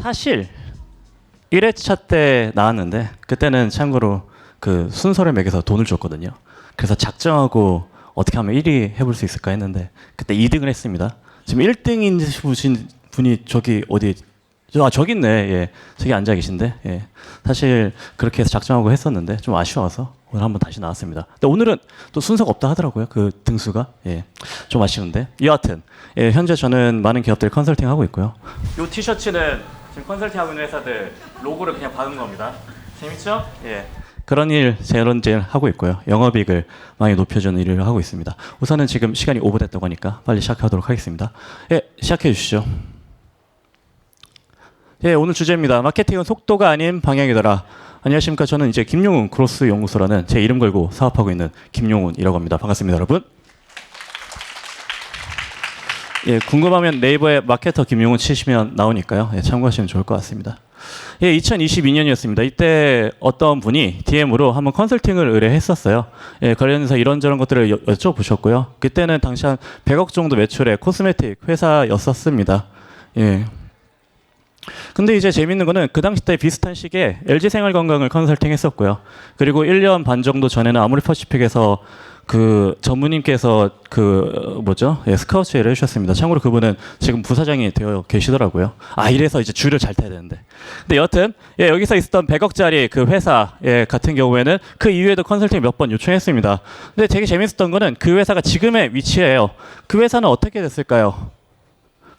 사실 1회차 때 나왔는데 그때는 참고로 그 순서를 매겨서 돈을 줬거든요. 그래서 작정하고 어떻게 하면 1위 해볼 수 있을까 했는데 그때 2등을 했습니다. 지금 1등인 분이 저기 어디 저기 있네. 예. 저기 앉아 계신데. 예. 사실 그렇게 해서 작정하고 했었는데 좀 아쉬워서 오늘 한번 다시 나왔습니다. 근데 오늘은 또 순서가 없다 하더라고요. 그 등수가. 예. 좀 아쉬운데. 여하튼 예, 현재 저는 많은 기업들 컨설팅 하고 있고요. 이 티셔츠는 지금 컨설팅 하고 있는 회사들 로고를 그냥 박은 겁니다. 재밌죠? 예. 그런 일 재런질 하고 있고요. 영업이익을 많이 높여주는 일을 하고 있습니다. 우선은 지금 시간이 오버됐다고 하니까 빨리 시작하도록 하겠습니다. 예, 시작해 주시죠. 예, 오늘 주제입니다. 마케팅은 속도가 아닌 방향이더라. 안녕하십니까. 저는 이제 김용훈 크로스 연구소라는 제 이름 걸고 사업하고 있는 김용훈이라고 합니다. 반갑습니다, 여러분. 예, 궁금하면 네이버에 마케터 김용훈 치시면 나오니까요. 예, 참고하시면 좋을 것 같습니다. 예, 2022년이었습니다. 이때 어떤 분이 DM으로 한번 컨설팅을 의뢰했었어요. 예, 관련해서 이런저런 것들을 여쭤보셨고요. 그때는 당시 한 100억 정도 매출의 코스메틱 회사였었습니다. 예. 근데 이제 재밌는 거는 그 당시 때 비슷한 시기에 LG생활건강을 컨설팅 했었고요. 그리고 1년 반 정도 전에는 아모레퍼시픽에서 그 전무님께서 예, 스카우트를 해주셨습니다. 참고로 그분은 지금 부사장이 되어 계시더라고요. 아, 이래서 이제 줄을 잘 타야 되는데. 근데 여튼 예, 여기서 있었던 100억짜리 그 회사 예, 같은 경우에는 그 이후에도 컨설팅 몇 번 요청했습니다. 근데 되게 재밌었던 거는 그 회사가 지금의 위치예요. 그 회사는 어떻게 됐을까요?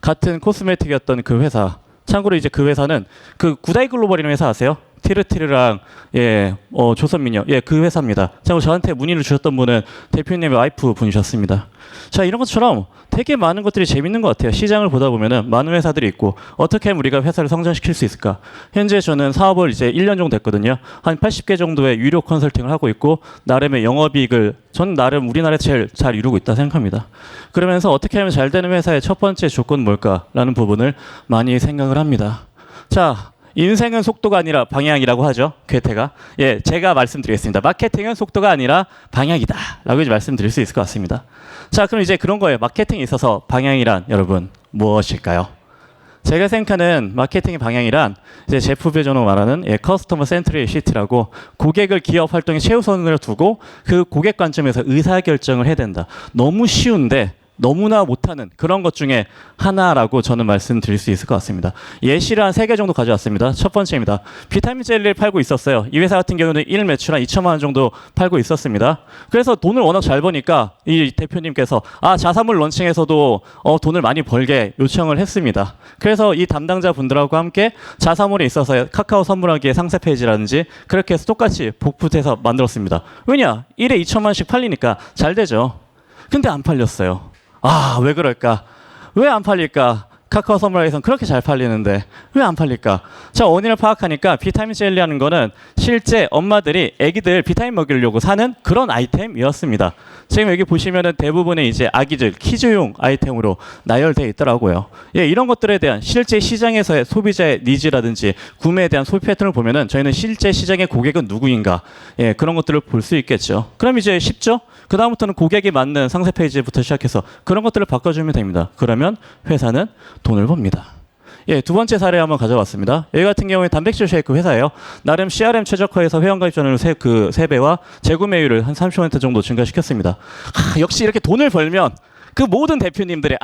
같은 코스메틱이었던 그 회사. 참고로 이제 그 회사는 그 구다이 글로벌이라는 회사 아세요? 티르티르랑 예, 조선민요. 예, 그 회사입니다. 참고로 저한테 문의를 주셨던 분은 대표님의 와이프 분이셨습니다. 자, 이런 것처럼 되게 많은 것들이 재밌는 것 같아요. 시장을 보다 보면은 많은 회사들이 있고 어떻게 하면 우리가 회사를 성장시킬 수 있을까? 현재 저는 사업을 이제 1년 정도 됐거든요. 한 80개 정도의 유료 컨설팅을 하고 있고 나름의 영업이익을 전 나름 우리나라에서 제일 잘 이루고 있다 생각합니다. 그러면서 어떻게 하면 잘 되는 회사의 첫 번째 조건은 뭘까라는 부분을 많이 생각을 합니다. 자, 인생은 속도가 아니라 방향이라고 하죠. 괴테가. 예, 제가 말씀드리겠습니다. 마케팅은 속도가 아니라 방향이다. 라고 이제 말씀드릴 수 있을 것 같습니다. 자, 그럼 이제 그런 거예요. 마케팅에 있어서 방향이란 여러분 무엇일까요? 제가 생각하는 마케팅의 방향이란 이제 제프 베조노가 말하는 예, 커스터머 센트리시티라고 고객을 기업 활동의 최우선으로 두고 그 고객 관점에서 의사결정을 해야 된다. 너무 쉬운데 너무나 못하는 그런 것 중에 하나라고 저는 말씀드릴 수 있을 것 같습니다. 예시를 한 3개 정도 가져왔습니다. 첫 번째입니다. 비타민 젤리를 팔고 있었어요. 이 회사 같은 경우는 1일 매출 한 2천만 원 정도 팔고 있었습니다. 그래서 돈을 워낙 잘 버니까 이 대표님께서 자사몰 런칭에서도 돈을 많이 벌게 요청을 했습니다. 그래서 이 담당자 분들하고 함께 자사몰에 있어서 카카오 선물하기의 상세 페이지라든지 그렇게 해서 똑같이 복붙해서 만들었습니다. 왜냐? 1에 2천만 원씩 팔리니까 잘 되죠. 근데 안 팔렸어요. 왜 그럴까? 왜 안 팔릴까? 카카오 선물하기에서는 그렇게 잘 팔리는데 왜 안 팔릴까? 자, 원인을 파악하니까 비타민 젤리 하는 거는 실제 엄마들이 아기들 비타민 먹이려고 사는 그런 아이템이었습니다. 지금 여기 보시면은 대부분의 이제 아기들 키즈용 아이템으로 나열되어 있더라고요. 예, 이런 것들에 대한 실제 시장에서의 소비자의 니즈라든지 구매에 대한 소비 패턴을 보면은 저희는 실제 시장의 고객은 누구인가? 예, 그런 것들을 볼 수 있겠죠. 그럼 이제 쉽죠? 그 다음부터는 고객이 맞는 상세 페이지부터 시작해서 그런 것들을 바꿔주면 됩니다. 그러면 회사는 돈을 법니다. 예, 두 번째 사례 한번 가져왔습니다. 여기 같은 경우에 단백질 쉐이크 회사예요. 나름 CRM 최적화해서 회원 가입 전후를 3배와 재구매율을 한 30% 정도 증가시켰습니다. 역시 이렇게 돈을 벌면 그 모든 대표님들이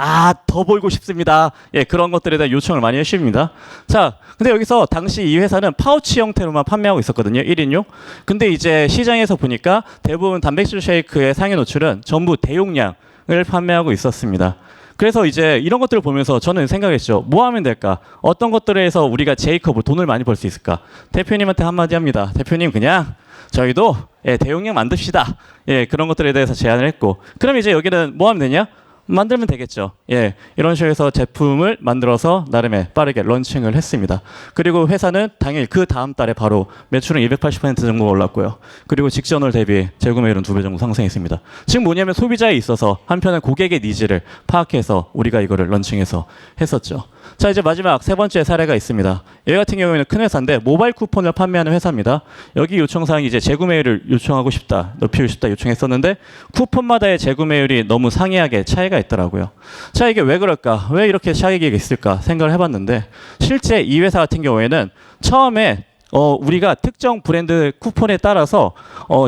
더 벌고 싶습니다. 예, 그런 것들에 대한 요청을 많이 하십니다. 자, 근데 여기서 당시 이 회사는 파우치 형태로만 판매하고 있었거든요. 1인용. 근데 이제 시장에서 보니까 대부분 단백질 쉐이크의 상위 노출은 전부 대용량을 판매하고 있었습니다. 그래서 이제 이런 것들을 보면서 저는 생각했죠. 뭐 하면 될까? 어떤 것들에 해서 우리가 제이컵으로 돈을 많이 벌 수 있을까? 대표님한테 한마디 합니다. 대표님 그냥 저희도 대용량 만듭시다. 예, 그런 것들에 대해서 제안을 했고 그럼 이제 여기는 뭐 하면 되냐? 만들면 되겠죠. 예, 이런 식으로 해서 제품을 만들어서 나름의 빠르게 런칭을 했습니다. 그리고 회사는 당일 그 다음 달에 바로 매출은 280% 정도 올랐고요. 그리고 직전월 대비 재구매율은 2배 정도 상승했습니다. 지금 뭐냐면 소비자에 있어서 한편은 고객의 니즈를 파악해서 우리가 이거를 런칭해서 했었죠. 자, 이제 마지막 세 번째 사례가 있습니다. 얘 같은 경우에는 큰 회사인데 모바일 쿠폰을 판매하는 회사입니다. 여기 요청사항이 이제 재구매율을 요청하고 싶다, 높이고 싶다 요청했었는데 쿠폰마다의 재구매율이 너무 상이하게 차이가 있더라고요. 자, 이게 왜 그럴까? 왜 이렇게 차이가 있을까 생각을 해봤는데 실제 이 회사 같은 경우에는 처음에 우리가 특정 브랜드 쿠폰에 따라서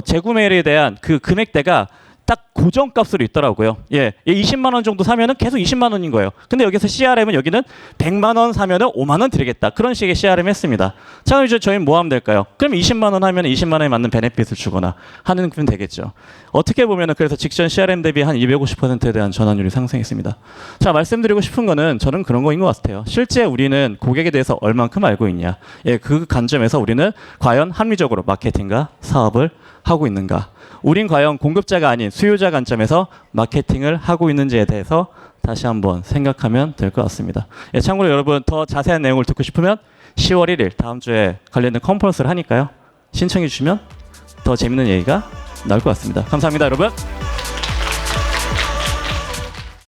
재구매율에 대한 그 금액대가 딱 고정값으로 있더라고요. 예, 20만 원 정도 사면은 계속 20만 원인 거예요. 근데 여기서 CRM은 여기는 100만 원 사면은 5만 원 드리겠다. 그런 식의 CRM 했습니다. 자, 그럼 이제 저희는 뭐 하면 될까요? 그럼 20만 원 하면 20만 원에 맞는 베네핏을 주거나 하는 건 되겠죠. 어떻게 보면은 그래서 직전 CRM 대비 한 250%에 대한 전환율이 상승했습니다. 자, 말씀드리고 싶은 거는 저는 그런 거인 것 같아요. 실제 우리는 고객에 대해서 얼만큼 알고 있냐. 예, 그 관점에서 우리는 과연 합리적으로 마케팅과 사업을 하고 있는가. 우린 과연 공급자가 아닌 수요자 관점에서 마케팅을 하고 있는지에 대해서 다시 한번 생각하면 될 것 같습니다. 예, 참고로 여러분 더 자세한 내용을 듣고 싶으면 10월 1일 다음 주에 관련된 컨퍼런스를 하니까요. 신청해 주시면 더 재밌는 얘기가 나올 것 같습니다. 감사합니다, 여러분.